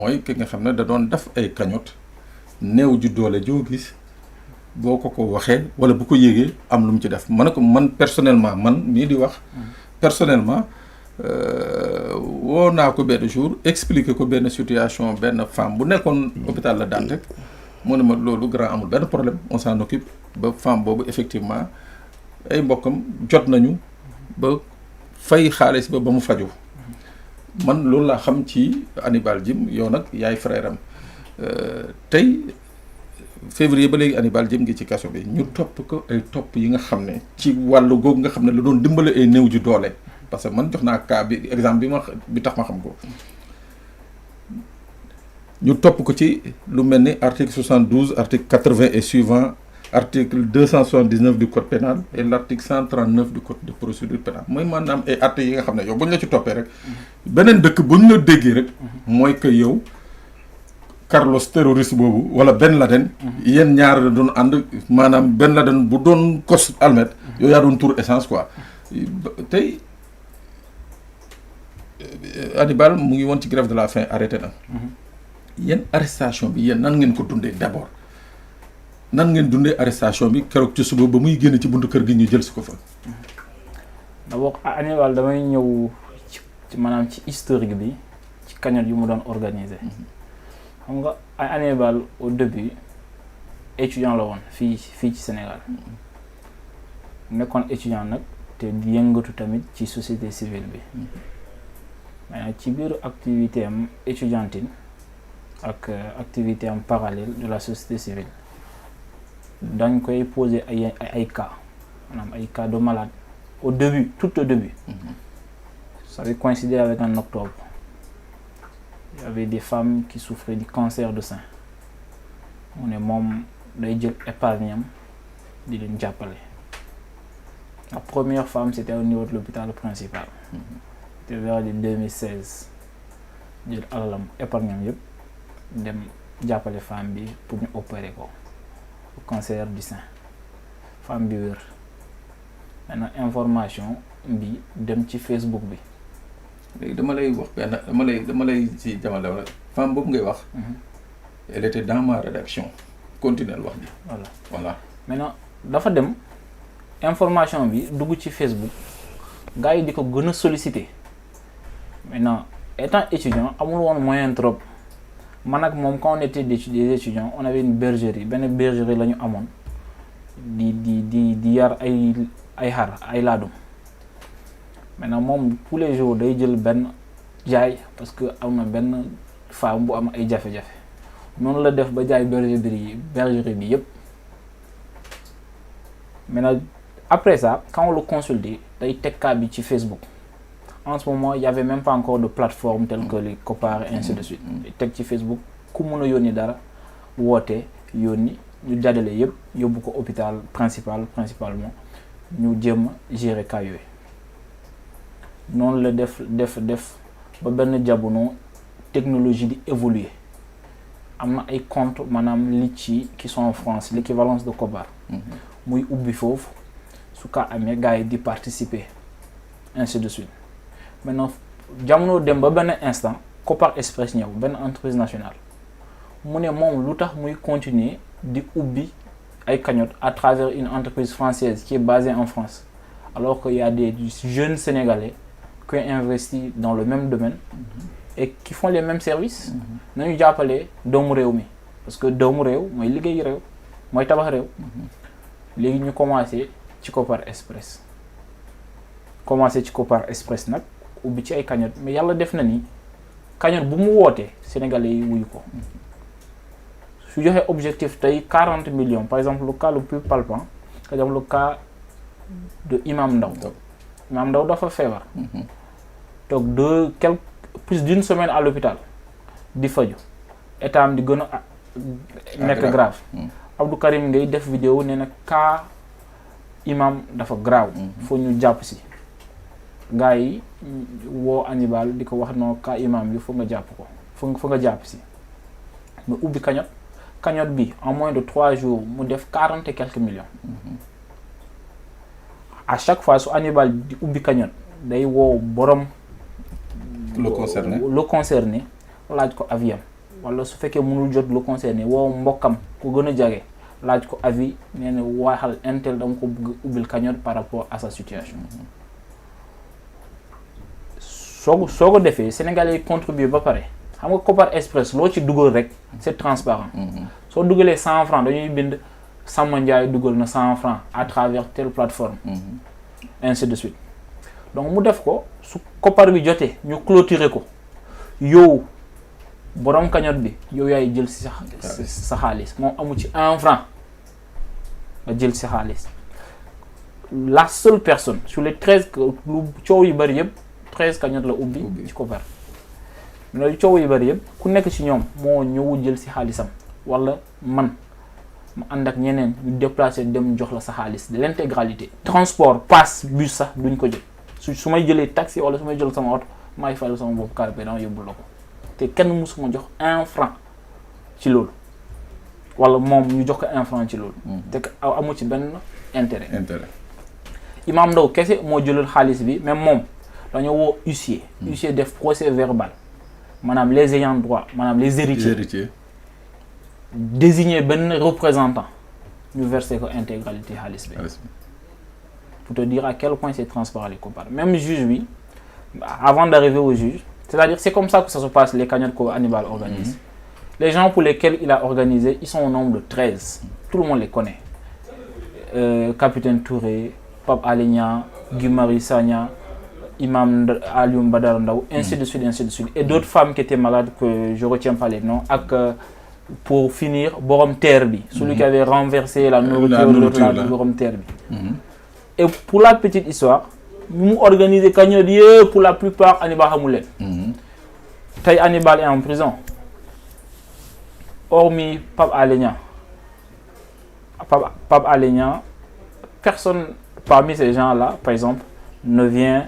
mooy ki nga xam ne da doon def ay cagnotte néew ju doole joo gis boo ko waxee wala bu ko yégee am lu mu ci def ma ne ko man personnellement man mii di wax personnellement woo naa ko benn jour expliquer ko benn situation benn femme bu nekkoon hôpital La Dantec mu ne ma loolu grand amul benn problème on s'en occupe ba femme boobu effectivement ay mbokkam jot nañu ba fay xaalis ba mu faju man loolu laa xam ci Hannibal Djim yow nag yaay frère am tey février ba léegi Hannibal Djim ngi ci kaso bi ñu topp ko ay topp yi nga xam ne ci wàllu googu nga xam ne la doon dimbale ay néew ju doole parce que man jox naa cas bi exemple bi tax ma xam ko ñu topp ko ci lu mel ni article 72 article 80 et suivant article 279 du code pénal et l'article 139 du code de procédure pénale mooy maanaam ay actes yi nga xam ne yow bu ñu la ci toppee rek beneen dëkk bu ñu la déggee rek mooy que yow Carlos terroriste boobu wala Ben Laden yéen ñaar la doon ànd maanaam Ben Laden bu doon kos almet yow yaa doon tour essence quoi tey Hannibal mu ngi woon ci grève de la faim arrêté na yéen arrestation bi yéen nan ngeen ko dundee d'abord nan ngeen dundee arrestation bi keroog ci suba ba muy génn ci buntu kër gi ñu jël si ko fa. d'abord Hannibal damay ñëw ci maanaam ci historique bi ci cagnotte yu mu doon organiser. xam nga Hannibal au début étudiant la woon fii ci Sénégal nekkoon étudiant nag te yëngatu tamit ci société civile bi mais ci biir activité am étudiantine ak activité am parallèle de la société civile dañ koy poser ay cas maanaam ay cas de malade au début tout au début. Ça avait coïncidé avec un octobre. Il y avait des femmes qui souffraient du cancer de sein. On est moom day jël épargne am di leen jàppale. La première femme c'était au niveau de l'hôpital principal. C'était vers les 2016. jël alalam épargne am yëpp dem jàppale femme bi pour ñu opérer ko cancer du sein femme bi wér. Maintenant information bi dem ci Facebook bi. léegi dama lay wax benn dama lay ci jamono la femme boobu ngay wax. elle était dans ma rédaction continuel wax bi. voilà maintenant dafa dem information bi dugg ci Facebook gars yi di ko gën a solliciter maintenant étant étudiant amul woon moyen trop man ak moom quand on était des étudiants on avait une bergerie benn bergerie la ñu amoon di yar ay xar ay laadum. Maintenant moom tous les jours day jël benn jaay parce que am na benn femme bu am ay jafe-jafe noonu la def ba jaay bergerie bi yëpp. Maintenant après ça quand on le consulte day teg cas bi ci Facebook en ce moment il y avait même pas encore de plateforme telle que les Copar et ainsi de suite. teg ci Facebook ku mën a yónni dara woote yónni ñu jàddale yëpp yóbbu ko hôpital principalement ñu jéem a gérer cas yooyu. noonu la def ba benn jamono technologie di évoluer am na ay compte maanaam litchi qui sont en France l'équivalence de Copar. muy ubbi foofu su ka amee gars yi di participer ainsi de suite maintenant jamono dem ba benn instant Copar Express ñëw benn entreprise nationale mu ne moom lu tax muy continuer di ubbi ay cagnotte à travers une entreprise française qui est basée en France alors qu'il y a des jeunes Sénégalais qui ont investi dans le même domaine et qui font les mêmes services. nañu jàppale doomu réew mi parce que doomu réew mooy liggéey réew mooy tabax réew. léegi ñu commencé ci Copar Express nag ubbi ci ay cagnotte mais yàlla def na ni cagnotte bu mu wootee Sénégalais yi wuyu ko su joxee objectif tey 40 millions par exemple le cas le plus palpant par exemple le cas de Imam Ndaw dafa feebar. toog plus d'une semaine à l'hôpital di faju état am di gën a nekk grave. Abdou Karim ngay def vidéo nee na cas imam dafa grave. foo ñu jàpp si gars yi woo Hannibal di ko wax non cas imam bi foo nga jàpp ko foo nga jàpp si mais ubbi cagnotte bi en moins de 3 jours mu def 40 et quelques millions. À chaque fois su Hannibal di ubbi cagnotte day woo borom. le concerné laaj ko aviam wala su fekkee mënul jot lu concerné woo mbokkam ku gën a jage laaj ko avis nee na waxal intel dama ko bëgg ubbil cagnotte par rapport à sa situation. soo ko defee Sénégalais yi contribuer ba pare xam nga Kopar Express loo ci dugal rek c'est transparent. soo dugalee 100 francs dañuy bind Samba Ndiaye dugal na 100 francs à travers telle plateforme. ainsi de suite donc mu def ko su Kopar bi jotee ñu clôturer ko yow borom cagnotte bi yow yaay jël si sa xaalis moom amu ci 1 franc nga jël si xaalis la seule personne sur les 13 lu coow yu bëri yëpp 13 cagnotte la ubbi ci Kopar mais coow yu bëri yëpp ku nekk ci ñoom moo ñëw jël si xaalisam wala man ma ànd ak ñeneen ñu déplacer dem jox la sa xaalis de l'intégralité. transport passe bus sax duñ ko jël su may jëlee taxi wala su may jël sama oto maay fayal sama bopp carburant yóbbu la ko te kenn musuma jox 1 franc ci loolu wala moom ñu jox ko 1 franc ci loolu. te amu ci benn intérêt. Imam Ndao kese moo jëlal xaalis bi même moom dañoo woo huissier. huissier def procès verbal maanaam les ayants droit maanaam les héritiers. désigner benn représentant ñu verser ko intégralité xaalis bi. pour te dire à quel point c'est transparent les Kopar même juge bi avant d'arriver au juge c'est-à-dire c'est comme ça que ça se passe les cagnottes que Hannibal organise. Les gens pour lesquels il a organisé ils sont au nombre de 13 tout le monde les connaît. Capitaine Touré, Pape Alé Niang, Guy Marius Sagna, Imam Alioune Badara Ndao, ainsi de suite et d'autres femmes qui étaient malades que je retiens pas les noms ak pour finir borom terre bi celui qui avait renversé la nourriture la borom terre bi. Et pour la petite histoire mu organiser cagnotte yëpp pour la plupart Hannibal xamul leen. Tey Hannibal est en prison hormis Pape Alé Niang personne parmi ces gens-là par exemple ne vient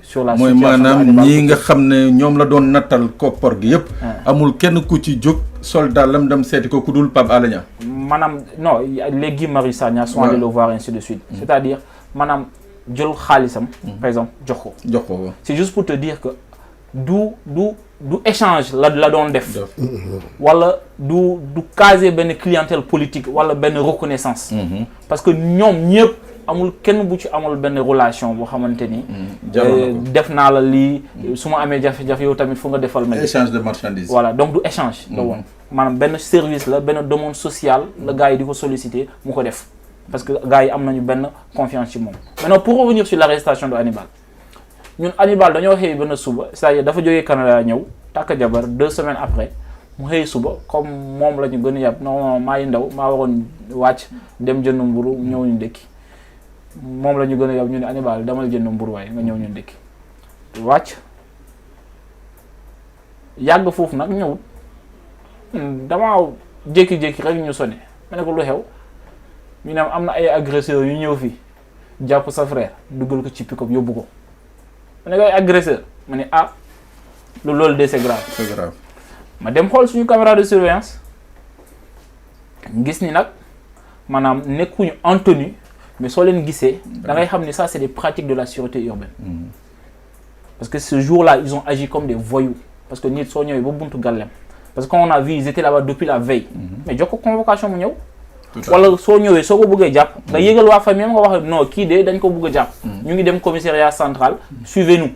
sur la situation. mooy maanaam ñii nga xam ne ñoom la doon nattal koppar gi yëpp. amul kenn ku ci jóg soldat lam dem seeti ko ku dul Pape Alé Niang. maanaam non les Guy Marius Sagna sont allés le voir ainsi de suite. c'est-à-dire maanaam jël xaalisam. par exemple jox ko. c'est juste pour te dire que du échange la doon def. wala du caser benn clientèle politique wala benn reconnaissance. parce que ñoom ñëpp. amul kenn bu ci amul benn relation boo xamante ni. def naa la lii su ma amee jafe-jafe yow tamit fu nga defal ma. échange de marchandises. voilà donc du échange. la woon maanaam benn service la benn demande sociale la gars yi di ko solliciter mu ko def parce que gars yi am nañu benn confiance ci moom. maintenant pour revenir sur l'arrestation de Hannibal ñun Hannibal dañoo xëy benn suba c'est-à-dire dafa jógee Canada ñëw takk jabar 2 semaines après mu xëy suba comme moom la ñu gën a yàpp non maa ngi ndaw maa waroon wàcc dem jënd mburu ñëw ñu ndekki. moom la ñu gën a yow ñu ne Hannibal damal jënd mburu waaye nga ñëw ñu ndekki wàcc yàgg foofu nag ñëwut damaa jékki-jékki rek ñu sonné ma ne ko lu xew ñu ne am na ay agresseurs yu ñëw fii jàpp sa frère duggal ko ci pick-up yóbbu ko ma ne ko ay agresseur ma ne loolu de c'est grave. ma dem xool suñu caméra de surveillance gis ni nag maanaam nekkuñu en tenue mais soo leen gisee da ngay xam ni ça c'est des pratiques de la sûreté urbaine. Parce que ce jour-là ils ont agi comme des voyous parce que nit soo ñëwee ba buntu gàllem parce que quand on a vu ils étaient là-bas depuis la veille. mais jox ko convocation mu ñëw. wala soo ñëwee soo ko bëggee jàpp. nga yëgal waa famille nga wax non kii de dañ ko bëgg a jàpp. ñu ngi dem commissariat central suivez-nous.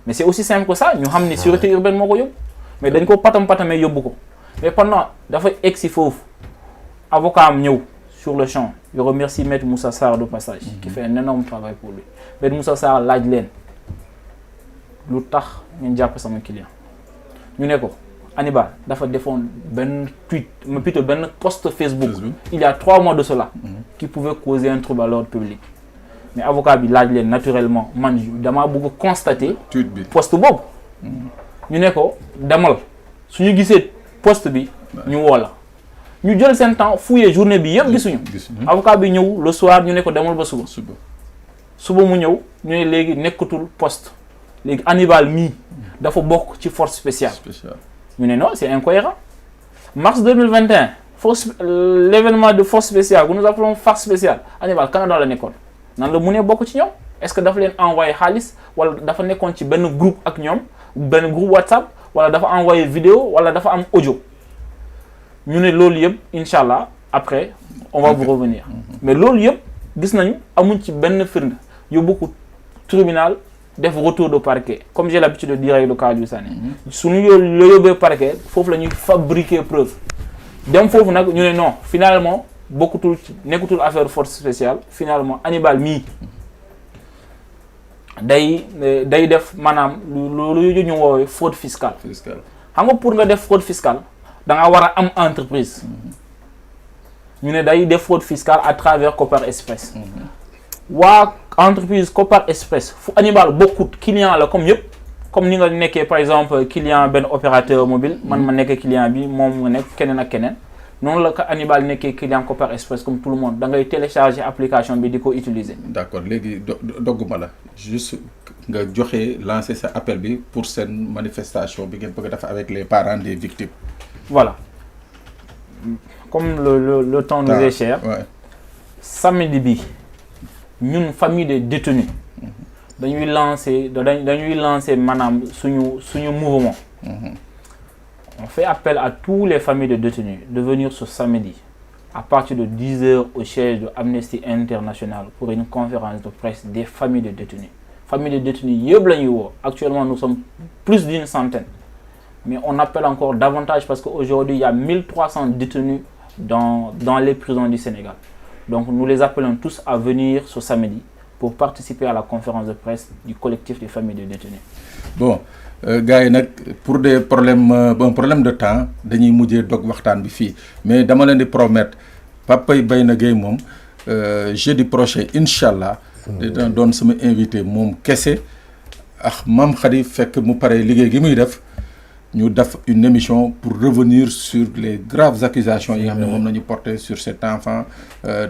mais c'est aussi simple que ça ñu xam ni sûreté urbaine moo ko yóbbu mais dañ ko patamee yóbbu ko mais pendant dafa egg si foofu avocat am ñëw. Sur le champ, je remercie Maître Moussa Sarr de passage, qui fait un énorme travail pour lui. Maître Moussa Sarr laaj leen lu tax ngeen jàpp sama client ñu ne ko Hannibal dafa defoon benn tweet plutôt benn post Facebook il y a 3 mois de cela qui pouvait causer un trouble à l'ordre public mais avocat bi laaj leen naturellement man damaa bëgg a constater post boobu ñu ne ko demal suñu gisee post bi ñu woo la ñu jël seen temps fouiller journée bi yëpp gisuñu avocat bi ñëw le soir ñu ne ko demal ba suba mu ñëw ñu ne léegi nekkatul poste léegi Hannibal mii dafa bokk ci force spéciale ñu ne non c'est incohérent mars 2021 l'événement de force spéciale que nous appelons force spéciale Hannibal Canada la nekkoon nan la mu ne bokk ci ñoom est-ce que dafa leen envoyé xaalis wala dafa nekkoon ci benn groupe ak ñoom benn groupe WhatsApp wala dafa envoyé vidéo wala dafa am audio ñu ne loolu yëpp incha allah après on va vous revenir mais loolu yëpp gis nañu amuñ ci benn firnde yóbbu ko tribunal def retour de parquet comme j'ai l'habitude de dire avec le cas du Sané suñu la yóbbee parquet foofu la ñuy fabriquer preuve dem foofu nag ñu ne non finalement bokkutul nekkutul affaire force spéciale finalement Hannibal mii day def maanaam loolu ñu woowee fraude fiscale xam nga pour nga def fraude fiscale da nga war a am entreprise ñu ne day def fraude fiscale à travers Kopar Express waa entreprise Kopar Express fu Hannibal bokkut client la comme yëpp comme ni nga nekkee par exemple client benn opérateur mobile man ma nekkee client bi moom nga nekk keneen ak keneen noonu la ko Hannibal nekkee client Kopar Express comme tout le monde da ngay télécharger application bi di ko utiliser. d'accord léegi dogguma la juste nga joxe lancer sa appel bi pour seen manifestation bi ngeen bëgg a def avec les parents des victimes. Voilà comme le temps nous est cher. Samedi bi ñun famille des détenus dañuy lancer maanaam suñu mouvement. On fait appel à tous les familles de détenus de venir ce samedi à partir de 10h au siège de Amnesty International pour une conférence de presse des familles de détenus. Familles de détenus yëpp la ñuy woo actuellement nous sommes plus d'une centaine mais on appelle encore davantage parce qu'aujourd'hui il y a 1300 détenus dans les prisons du Sénégal. Donc nous les appelons tous à venir ce samedi pour participer à la conférence de presse du collectif des familles de détenus. Bon. Gars yi nag pour des problèmes un problème de temps dañuy mujjee dog waxtaan bi fii mais dama leen di promettre Pape Bayna Gueye moom jeudi prochain incha allah dina doon sama invité moom kese ak Mame Khady fekk mu pare liggéey gi muy def ñu def une émission pour revenir sur les graves accusations yi nga xam ne moom nañu porté sur cet enfant de